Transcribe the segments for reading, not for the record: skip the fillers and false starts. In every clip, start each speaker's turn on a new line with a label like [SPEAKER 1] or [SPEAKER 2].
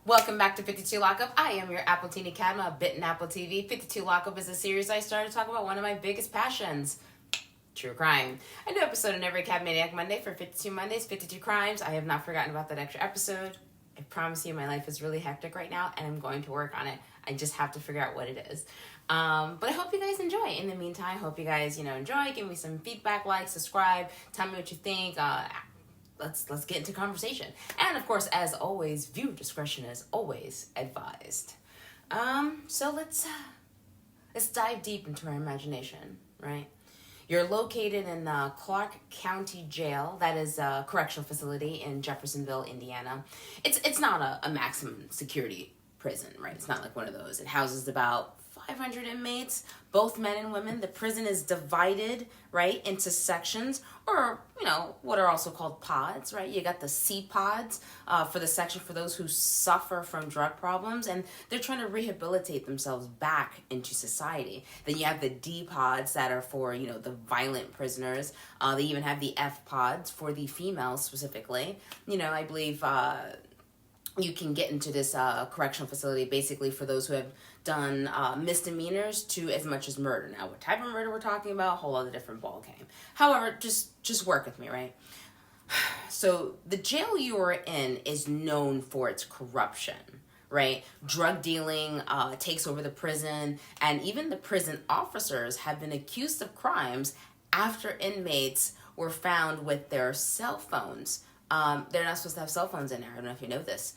[SPEAKER 1] Welcome back to 52 Lockup. I am your Appletini Cadma, a bit in Apple TV. 52 Lockup is a series I started to talk about one of my biggest passions, true crime. I do an episode on every Cad Maniac Monday for 52 Mondays, 52 crimes. I have not forgotten about that extra episode. I promise you my life is really hectic right now, and I'm going to work on it. I just have to figure out what it is. But I hope you guys enjoy. In the meantime, hope you guys, enjoy. Give me some feedback, like, subscribe, tell me what you think. Let's get into conversation. And of course, as always, viewer discretion is always advised. So let's dive deep into our imagination, right? You're located in Clark County Jail. That is a correctional facility in Jeffersonville, Indiana. It's not a maximum security prison, right? It's not like one of those. It houses about 500 inmates, both men and women. The prison is divided, right, into sections, or, what are also called pods, right? You got the C pods for the section for those who suffer from drug problems, and they're trying to rehabilitate themselves back into society. Then you have the D pods that are for, the violent prisoners. They even have the F pods for the females specifically. I believe you can get into this correctional facility basically for those who have done misdemeanors to as much as murder. Now, what type of murder we're talking about, a whole other different ballgame. However, just work with me, right? So the jail you are in is known for its corruption, right? Drug dealing takes over the prison, and even the prison officers have been accused of crimes after inmates were found with their cell phones. They're not supposed to have cell phones in there. I don't know if you know this.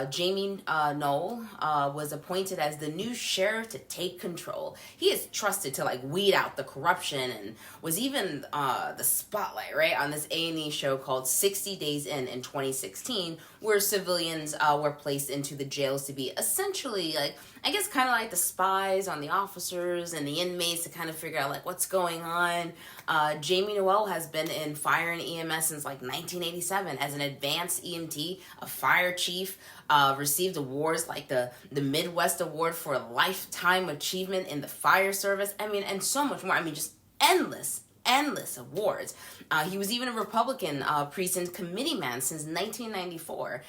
[SPEAKER 1] Jamie Knoll was appointed as the new sheriff to take control. He is trusted to weed out the corruption and was even the spotlight, right, on this A&E show called 60 Days In 2016, where civilians were placed into the jails to be essentially kind of like the spies on the officers and the inmates to kind of figure out what's going on. Jamie Noel has been in fire and EMS since 1987 as an advanced EMT, a fire chief, received awards like the Midwest Award for Lifetime Achievement in the Fire Service. And so much more. Just endless awards. He was even a Republican precinct committee man since 1994.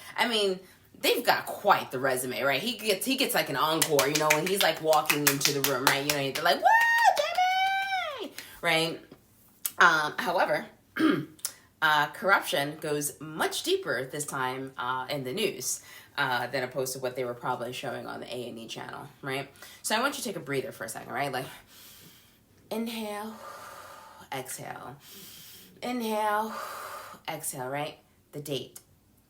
[SPEAKER 1] They've got quite the resume, right? He gets an encore, when he's walking into the room, right? They're like, "Whoa, Jimmy!" Right? However, corruption goes much deeper this time in the news than opposed to what they were probably showing on the A&E channel, right? So I want you to take a breather for a second, right? Inhale, exhale. Inhale, exhale, right? The date.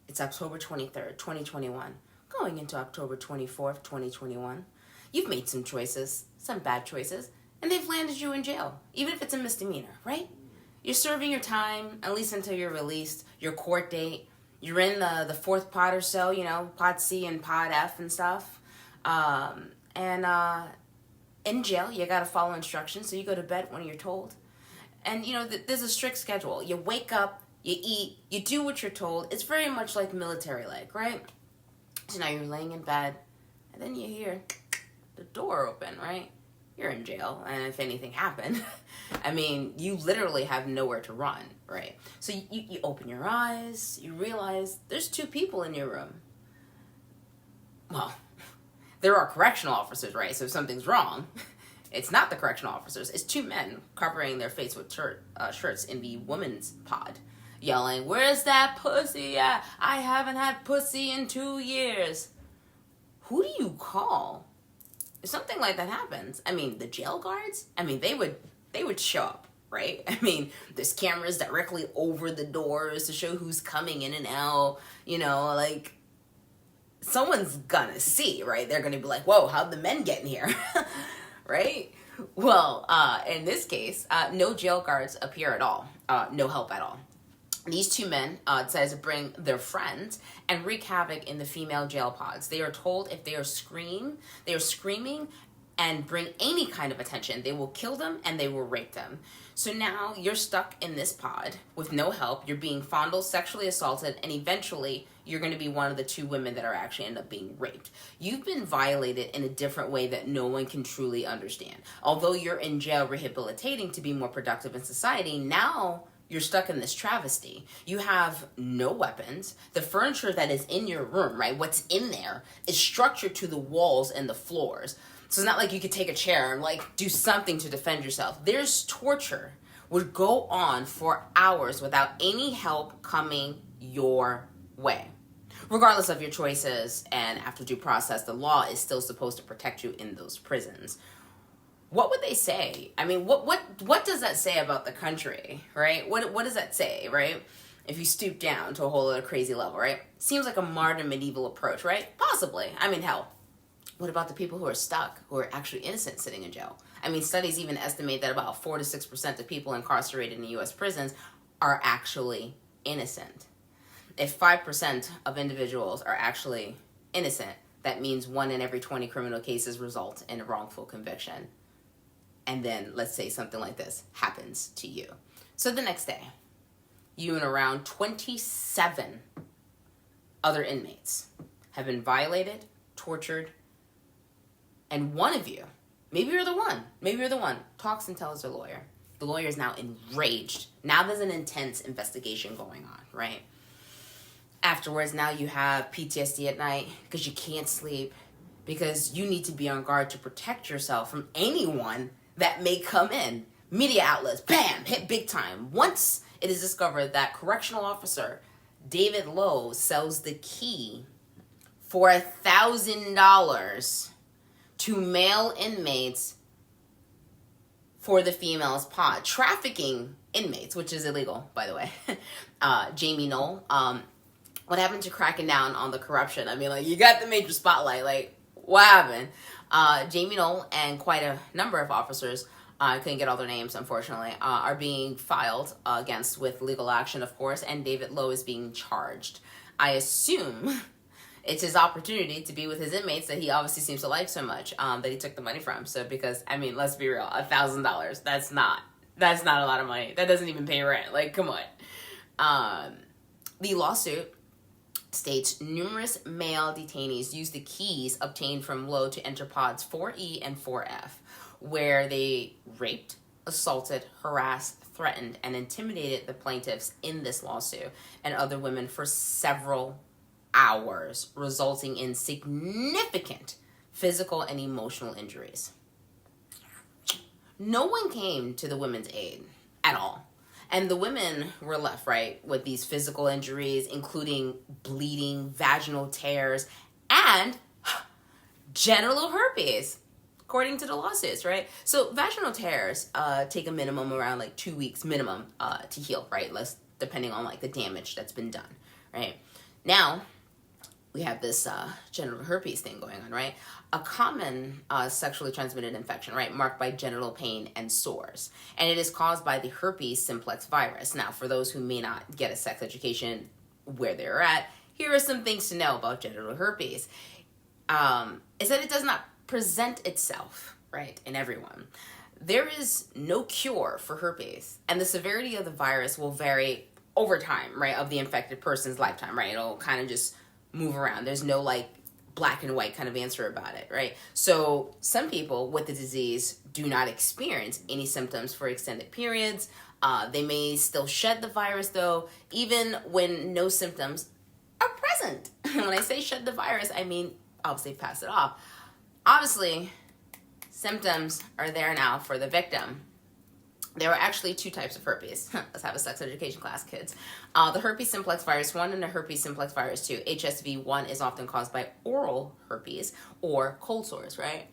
[SPEAKER 1] It's October 23rd, 2021. Going into October 24th, 2021. You've made some choices, some bad choices, and they've landed you in jail, even if it's a misdemeanor, right? You're serving your time, at least until you're released, your court date. You're in the fourth pod or so, pod C and pod F and stuff. In jail, you got to follow instructions, so you go to bed when you're told. And, there's a strict schedule. You wake up, you eat, you do what you're told. It's very much like military-like, right? So now you're laying in bed, and then you hear the door open, right? You're in jail, and if anything happened, you literally have nowhere to run, right? So you open your eyes, you realize there's two people in your room. Well, there are correctional officers, right? So if something's wrong, it's not the correctional officers. It's two men covering their face with shirts in the women's pod, yelling, "Where's that pussy at? I haven't had pussy in 2 years." Who do you call if something like that happens? The jail guards? They would show up, right? There's cameras directly over the doors to show who's coming in and out, someone's gonna see, right? They're gonna be like, "Whoa, how'd the men get in here?" Right? Well, in this case, no jail guards appear at all. No help at all. These two men decided to bring their friends and wreak havoc in the female jail pods. They are told if they are screaming and bring any kind of attention, they will kill them and they will rape them. So now you're stuck in this pod with no help. You're being fondled, sexually assaulted, and eventually you're going to be one of the two women that are actually end up being raped. You've been violated in a different way that no one can truly understand. Although you're in jail rehabilitating to be more productive in society, now you're stuck in this travesty. You have no weapons. The furniture that is in your room, right, what's in there is structured to the walls and the floors. So it's not like you could take a chair and like do something to defend yourself. There's torture would go on for hours without any help coming your way. Regardless of your choices, and after due process, the law is still supposed to protect you in those prisons. What would they say? I mean, what does that say about the country, right? What does that say, right? If you stoop down to a whole other crazy level, right? Seems like a modern medieval approach, right? Possibly. I mean, hell, what about the people who are stuck, who are actually innocent sitting in jail? I mean, studies even estimate that about 4 to 6% of people incarcerated in U.S. prisons are actually innocent. If 5% of individuals are actually innocent, that means 1 in every 20 criminal cases result in a wrongful conviction. And then let's say something like this happens to you. So the next day, you and around 27 other inmates have been violated, tortured, and one of you, maybe you're the one, talks and tells their lawyer. The lawyer is now enraged. Now there's an intense investigation going on, right? Afterwards, now you have PTSD at night because you can't sleep, because you need to be on guard to protect yourself from anyone that may come in. Media outlets, bam, hit big time. Once it is discovered that correctional officer David Lowe sells the key for $1,000 to male inmates for the female's pod. Trafficking inmates, which is illegal, by the way. Jamie Knoll, what happened to cracking down on the corruption? I mean, like, you got the major spotlight. Like, what happened? Jamie Knoll and quite a number of officers, I couldn't get all their names, unfortunately, are being filed against with legal action, of course, and David Lowe is being charged. I assume it's his opportunity to be with his inmates that he obviously seems to like so much, that he took the money from. So, because, I mean, let's be real, $1,000, that's not a lot of money. That doesn't even pay rent. Like, come on. The lawsuit states numerous male detainees used the keys obtained from Lowe to enter pods 4E and 4F, where they raped, assaulted, harassed, threatened, and intimidated the plaintiffs in this lawsuit and other women for several hours, resulting in significant physical and emotional injuries. No one came to the women's aid at all. And the women were left, right, with these physical injuries, including bleeding, vaginal tears, and genital herpes, according to the lawsuits, right? So vaginal tears take a minimum around like 2 weeks minimum to heal, right? Less depending on like the damage that's been done, right? Now, we have this genital herpes thing going on, right? A common sexually transmitted infection, right, marked by genital pain and sores. And it is caused by the herpes simplex virus. Now, for those who may not get a sex education where they're at, here are some things to know about genital herpes. Is that it does not present itself, right, in everyone. There is no cure for herpes, and the severity of the virus will vary over time, right, of the infected person's lifetime, right? It'll kind of just move around. There's no like black and white kind of answer about it, right? So some people with the disease do not experience any symptoms for extended periods. They may still shed the virus though, even when no symptoms are present. When I say shed the virus, I mean obviously pass it off. Obviously, symptoms are there now for the victim. There are actually 2 types of herpes. Let's have a sex education class, kids. The herpes simplex virus 1 and the herpes simplex virus 2. HSV1 is often caused by oral herpes or cold sores, right?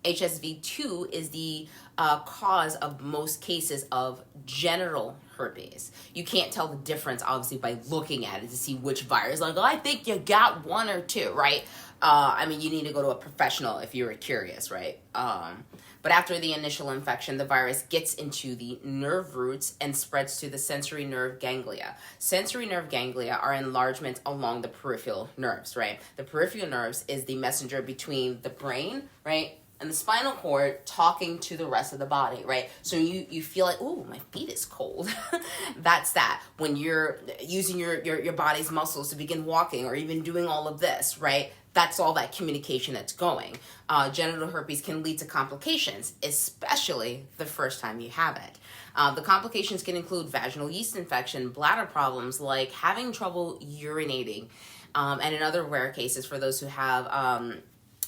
[SPEAKER 1] HSV2 is the cause of most cases of genital herpes. You can't tell the difference, obviously, by looking at it to see which virus. Like, oh, I think you got 1 or 2, right? I mean, you need to go to a professional if you're curious, right? But after the initial infection, the virus gets into the nerve roots and spreads to the sensory nerve ganglia. Sensory nerve ganglia are enlargements along the peripheral nerves, right? The peripheral nerves is the messenger between the brain, right, and the spinal cord talking to the rest of the body, right? So you feel like, ooh, my feet is cold. That's that. When you're using your body's muscles to begin walking or even doing all of this, right? That's all that communication that's going. Genital herpes can lead to complications, especially the first time you have it. The complications can include vaginal yeast infection, bladder problems like having trouble urinating, and in other rare cases for those who have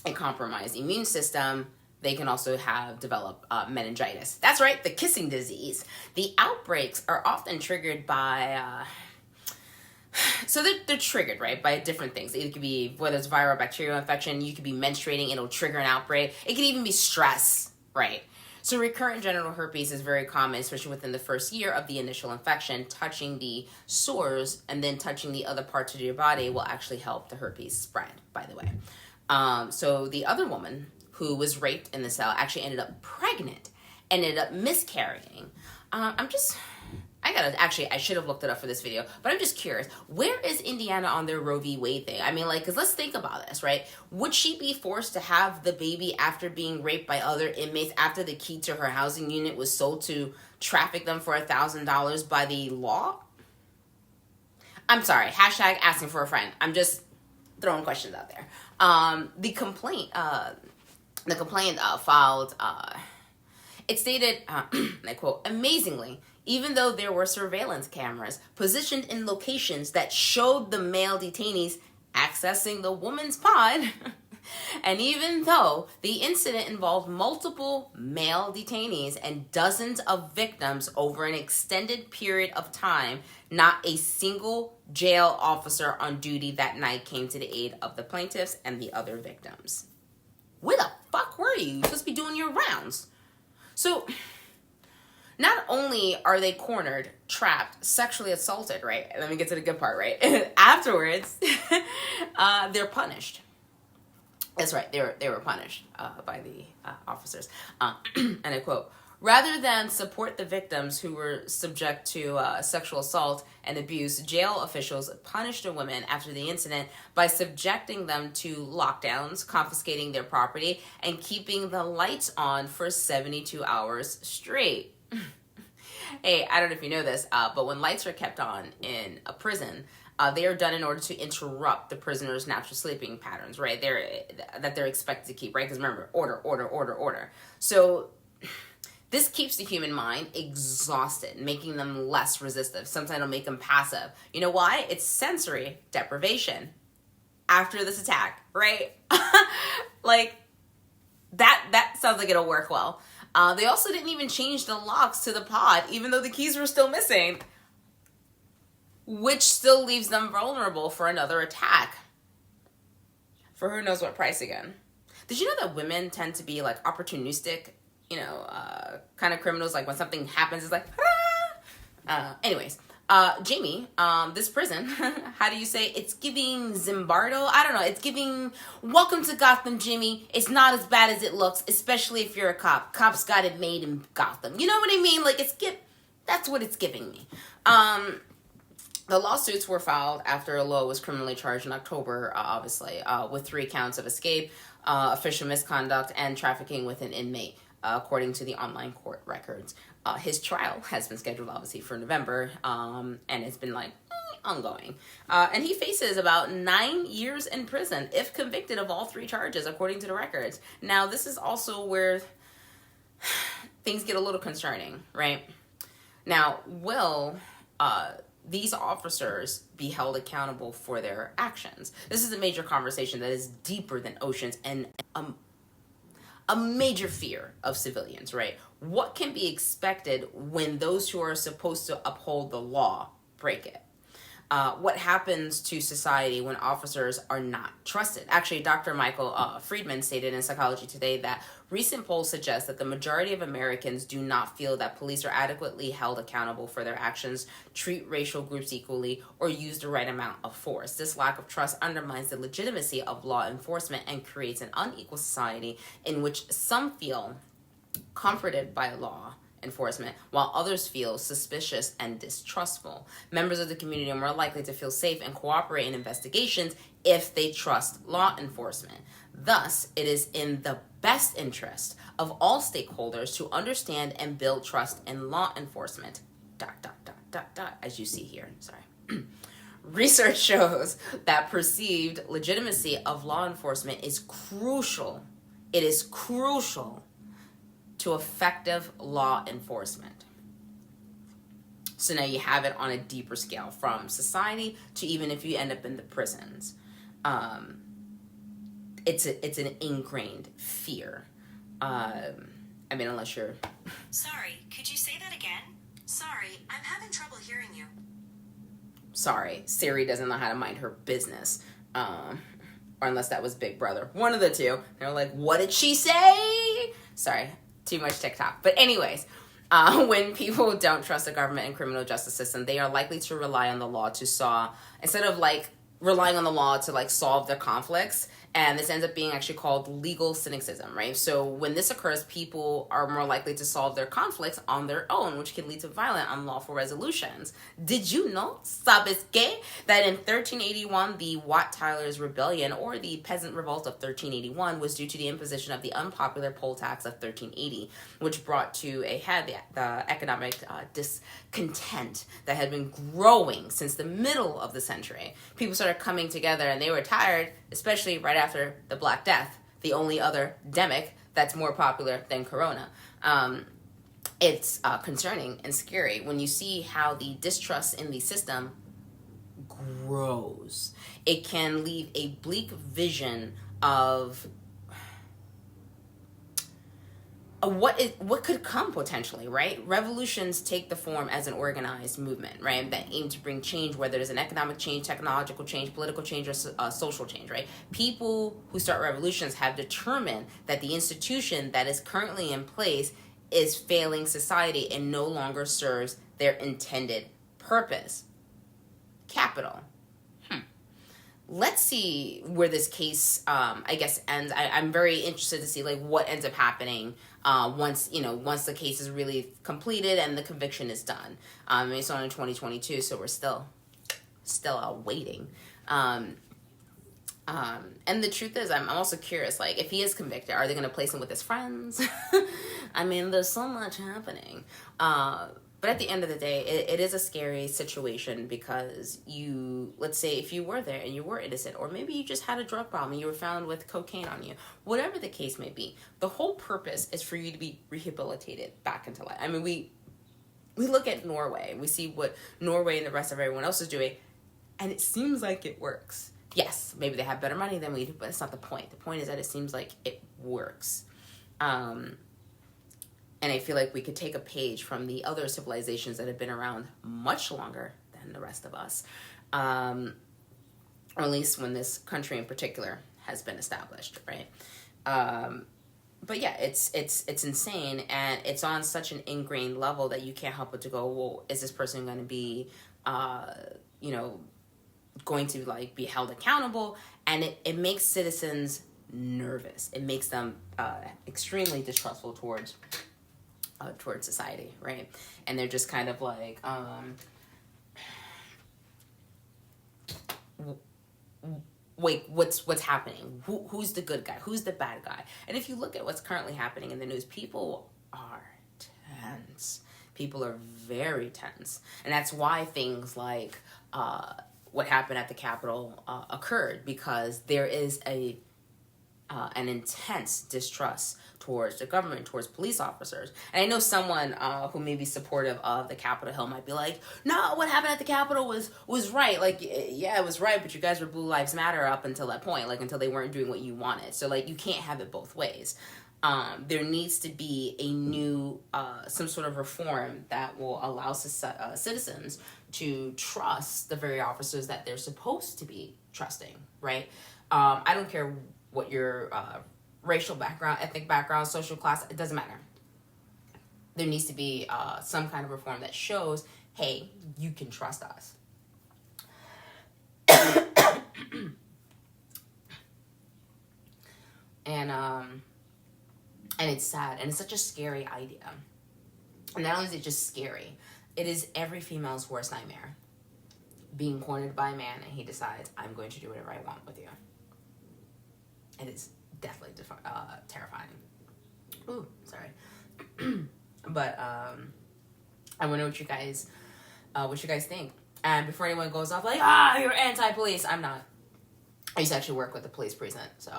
[SPEAKER 1] a compromised immune system, they can also develop meningitis. That's right, the kissing disease. The outbreaks are often triggered by... So they're triggered, right, by different things. It could be, whether it's viral or bacterial infection, you could be menstruating, it'll trigger an outbreak. It could even be stress, right? So recurrent genital herpes is very common, especially within the first year of the initial infection. Touching the sores and then touching the other parts of your body will actually help the herpes spread, by the way. So the other woman who was raped in the cell actually ended up pregnant, ended up miscarrying. I should have looked it up for this video, but I'm just curious. Where is Indiana on their Roe v. Wade thing? I mean, like, because let's think about this, right? Would she be forced to have the baby after being raped by other inmates, after the key to her housing unit was sold to traffic them for $1,000 by the law? I'm sorry, hashtag asking for a friend. I'm just throwing questions out there. The complaint filed, it stated, and I quote, amazingly, even though there were surveillance cameras positioned in locations that showed the male detainees accessing the woman's pod, and even though the incident involved multiple male detainees and dozens of victims over an extended period of time, not a single jail officer on duty that night came to the aid of the plaintiffs and the other victims. Where the fuck were you? You're supposed to be doing your rounds. So... not only are they cornered, trapped, sexually assaulted, right? Let me get to the good part, right? Afterwards, they're punished. That's right, they were punished by the officers. And I quote, rather than support the victims who were subject to sexual assault and abuse, jail officials punished the women after the incident by subjecting them to lockdowns, confiscating their property, and keeping the lights on for 72 hours straight. Hey, I don't know if you know this, but when lights are kept on in a prison, they are done in order to interrupt the prisoner's natural sleeping patterns, right? They're expected to keep, right? Because remember, order. So this keeps the human mind exhausted, making them less resistive. Sometimes it'll make them passive. You know why? It's sensory deprivation after this attack, right? Like, that sounds like it'll work well. They also didn't even change the locks to the pod, even though the keys were still missing, which still leaves them vulnerable for another attack. For who knows what price again. Did you know that women tend to be like opportunistic, kind of criminals? Like when something happens, it's like, anyways. Jamie, this prison, how do you say, it's giving Zimbardo? I don't know, it's giving, welcome to Gotham, Jimmy. It's not as bad as it looks, especially if you're a cop. Cops got it made in Gotham. You know what I mean? Like, that's what it's giving me. The lawsuits were filed after Lowe was criminally charged in October, obviously, with 3 counts of escape, official misconduct, and trafficking with an inmate, according to the online court records. His trial has been scheduled, obviously, for November, and it's been, ongoing. And he faces about 9 years in prison if convicted of all 3 charges, according to the records. Now, this is also where things get a little concerning, right? Now, will these officers be held accountable for their actions? This is a major conversation that is deeper than oceans and a major fear of civilians, right? What can be expected when those who are supposed to uphold the law break it? What happens to society when officers are not trusted? Actually, Dr. Michael Friedman stated in Psychology Today that recent polls suggest that the majority of Americans do not feel that police are adequately held accountable for their actions, treat racial groups equally, or use the right amount of force. This lack of trust undermines the legitimacy of law enforcement and creates an unequal society in which some feel comforted by law enforcement, while others feel suspicious and distrustful. Members of the community are more likely to feel safe and cooperate in investigations if they trust law enforcement. Thus, it is in the best interest of all stakeholders to understand and build trust in law enforcement. ... As you see here. Sorry. Research shows that perceived legitimacy of law enforcement is crucial. It is crucial to effective law enforcement. So now you have it on a deeper scale, from society to even if you end up in the prisons. It's an ingrained fear. I mean, unless you're...
[SPEAKER 2] Sorry, could you say that again? Sorry, I'm having trouble hearing you.
[SPEAKER 1] Sorry, Siri doesn't know how to mind her business. Or unless that was Big Brother. One of the two. They're like, what did she say? Sorry, too much TikTok. But anyways, when people don't trust the government and criminal justice system, they are likely to rely on the law to solve, instead of like relying on the law to like solve their conflicts. And this ends up being actually called legal cynicism, right? So when this occurs, people are more likely to solve their conflicts on their own, which can lead to violent, unlawful resolutions. Did you know, sabes que, that in 1381, the Wat Tyler's Rebellion, or the Peasant Revolt of 1381, was due to the imposition of the unpopular poll tax of 1380, which brought to a head the economic discontent that had been growing since the middle of the century. People started coming together, and they were tired, especially right after the Black Death, the only other demic that's more popular than Corona. It's concerning and scary when you see how the distrust in the system grows. It can leave a bleak vision of what could come potentially, right? Revolutions take the form as an organized movement, right, that aim to bring change, whether it's an economic change, technological change, political change, or social change, right? People who start revolutions have determined that the institution that is currently in place is failing society and no longer serves their intended purpose. Capital. Let's see where this case, I guess, ends. I'm very interested to see like what ends up happening once the case is really completed and the conviction is done. It's on in 2022, so we're still waiting. And the truth is, I'm also curious, like, if he is convicted, are they going to place him with his friends? I mean, there's so much happening. But at the end of the day, it is a scary situation because let's say if you were there and you were innocent, or maybe you just had a drug problem and you were found with cocaine on you, whatever the case may be, the whole purpose is for you to be rehabilitated back into life. I mean, we look at Norway, we see what Norway and the rest of everyone else is doing, and it seems like it works. Yes, maybe they have better money than we do, but it's not the point. The point is that it seems like it works. And I feel like we could take a page from the other civilizations that have been around much longer than the rest of us. Or at least when this country in particular has been established, right? But yeah, it's insane, and it's on such an ingrained level that you can't help but to go, well, is this person going to be, going to like be held accountable? And it makes citizens nervous. It makes them extremely distrustful towards society, right? And they're just kind of like, wait, what's happening? Who's the good guy? Who's the bad guy? And if you look at what's currently happening in the news, people are tense. People are very tense. And that's why things like what happened at the Capitol occurred, because there is an intense distrust towards the government, towards police officers. And I know someone who may be supportive of the Capitol Hill might be like, no, what happened at the Capitol was right. Like, yeah, it was right, but you guys were Blue Lives Matter up until that point, like until they weren't doing what you wanted. So like, you can't have it both ways. There needs to be a new, some sort of reform that will allow citizens to trust the very officers that they're supposed to be trusting, right? I don't care what your racial background, ethnic background, social class, it doesn't matter. There needs to be some kind of reform that shows, hey, you can trust us. And it's sad, and it's such a scary idea. And not only is it just scary, it is every female's worst nightmare. Being cornered by a man and he decides, I'm going to do whatever I want with you. It is definitely terrifying. Ooh, sorry. But I wonder what you guys think. And before anyone goes off like, you're anti-police, I'm not. I used to actually work with the police precinct, so.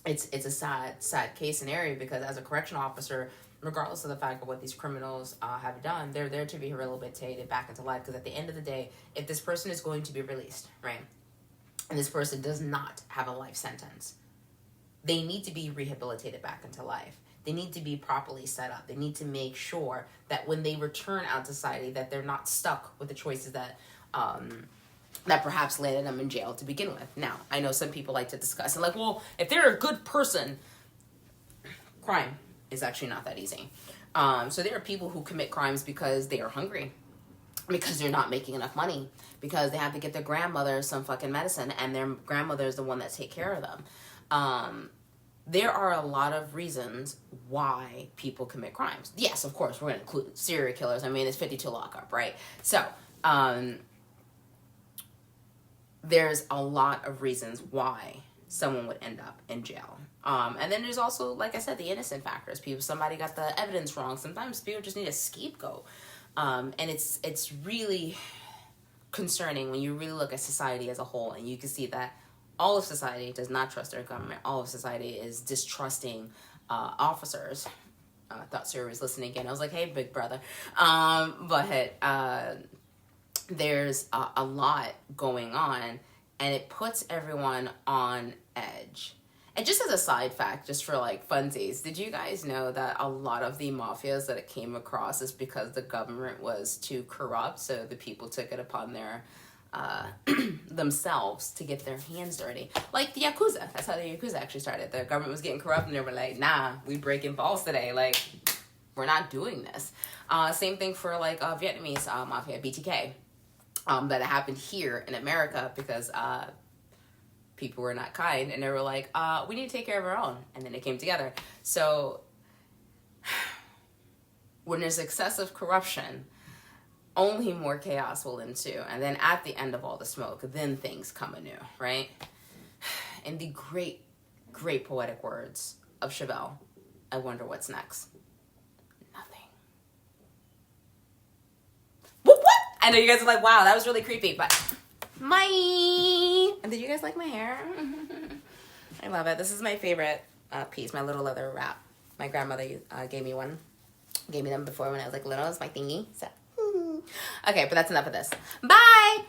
[SPEAKER 1] It's a sad case scenario, because as a correctional officer, regardless of the fact of what these criminals have done, they're there to be rehabilitated back into life. Because at the end of the day, if this person is going to be released, right, and this person does not have a life sentence, they need to be rehabilitated back into life. They need to be properly set up. They need to make sure that when they return out to society, that they're not stuck with the choices that that perhaps landed them in jail to begin with. Now, I know some people like to discuss and like, well, if they're a good person, crime is actually not that easy. So there are people who commit crimes because they are hungry, because they're not making enough money, because they have to get their grandmother some fucking medicine, and their grandmother is the one that takes care of them. There are a lot of reasons why people commit crimes. Yes, of course, we're going to include serial killers. I mean, it's 52 lockup, right? So, there's a lot of reasons why someone would end up in jail. And then there's also, like I said, the innocent factors. Somebody got the evidence wrong. Sometimes people just need a scapegoat. And it's really concerning when you really look at society as a whole, and you can see that all of society does not trust their government. All of society is distrusting officers. I thought Siri was listening again. I was like, hey, big brother. There's a lot going on, and it puts everyone on edge. And just as a side fact, just for like funsies, did you guys know that a lot of the mafias that it came across is because the government was too corrupt, so the people took it upon their themselves to get their hands dirty? Like the Yakuza. That's how the Yakuza actually started. The government was getting corrupt, and they were like, nah, we breaking balls today. Like, we're not doing this. Same thing for like Vietnamese mafia, BTK. That happened here in America because people were not kind, and they were like, we need to take care of our own. And then they came together. So when there's excessive corruption, only more chaos will ensue. And then at the end of all the smoke, then things come anew, right? In the great, great poetic words of Chevelle, I wonder what's next. Nothing. Whoop, whoop! I know you guys are like, wow, that was really creepy, but and did you guys like my hair? I love it. This is my favorite piece, my little leather wrap. My grandmother gave me them before when I was like little. It's my thingy. So, okay, but that's enough of this. Bye!